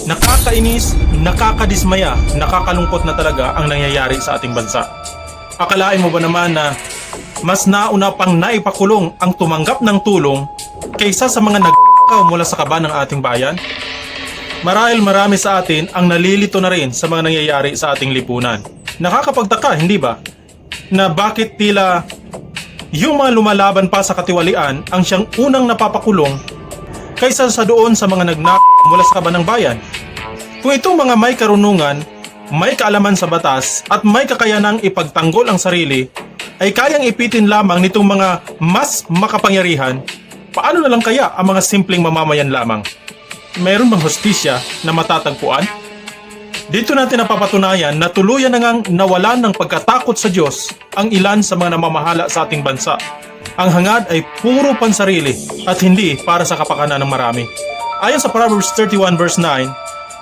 Nakakainis, nakakadismaya, nakakalungkot na talaga ang nangyayari sa ating bansa. Akalain mo ba naman na mas nauna pang naipakulong ang tumanggap ng tulong kaysa sa mga nagkakaw mula sa kaba ng ating bayan? Marahil marami sa atin ang nalilito na rin sa mga nangyayari sa ating lipunan. Nakakapagtaka, hindi ba? Na bakit tila yung mga lumalaban pa sa katiwalian ang siyang unang napapakulong kaysa sa doon sa mga mula sa kaba ng bayan. Kung itong mga may karunungan, may kaalaman sa batas at may kakayanang ipagtanggol ang sarili ay kayang ipitin lamang nitong mga mas makapangyarihan, paano na lang kaya ang mga simpleng mamamayan lamang? Mayroon bang hustisya na matatagpuan? Dito natin napapatunayan na tuluyan na ngang nawalan ng pagkatakot sa Diyos ang ilan sa mga namamahala sa ating bansa. Ang hangad ay puro pansarili at hindi para sa kapakanan ng marami. Ayon sa Proverbs 31 verse 9,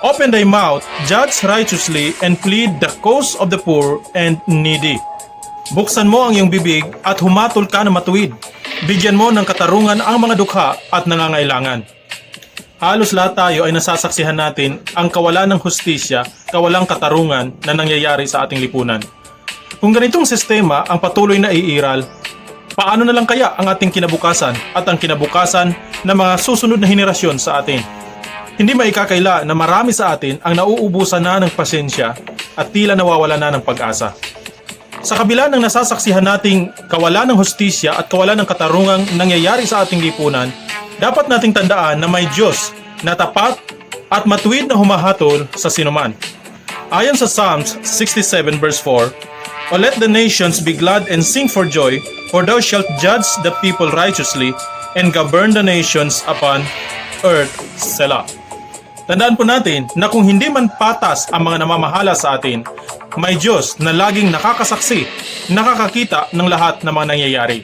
"Open thy mouth, judge righteously, and plead the cause of the poor and needy." Buksan mo ang iyong bibig at humatol ka na matuwid. Bigyan mo ng katarungan ang mga dukha at nangangailangan. Halos lahat tayo ay nasasaksihan natin ang kawalan ng hustisya, kawalang katarungan na nangyayari sa ating lipunan. Kung ganitong sistema ang patuloy na iiral, paano na lang kaya ang ating kinabukasan at ang kinabukasan ng mga susunod na henerasyon sa atin? Hindi maikakaila na marami sa atin ang nauubusan na ng pasensya at tila nawawala na ng pag-asa. Sa kabila ng nasasaksihan nating kawalan ng hustisya at kawalan ng katarungang nangyayari sa ating lipunan, dapat nating tandaan na may Diyos na tapat at matuwid na humahatol sa sinuman. Ayon sa Psalms 67 verse 4, "O let the nations be glad and sing for joy, for thou shalt judge the people righteously, and govern the nations upon earth." Selah. Tandaan po natin na kung hindi man patas ang mga namamahala sa atin, may Diyos na laging nakakasaksi, nakakakita ng lahat ng mga nangyayari.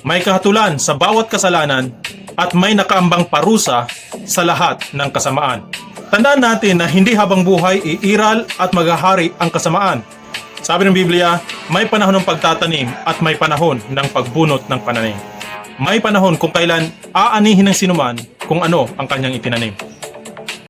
May kahatulan sa bawat kasalanan at may nakaambang parusa sa lahat ng kasamaan. Tandaan natin na hindi habang buhay iiral at maghahari ang kasamaan. Sabi ng Biblia, may panahon ng pagtatanim at may panahon ng pagbunot ng pananim. May panahon kung kailan aanihin ng sinuman kung ano ang kanyang itinanim.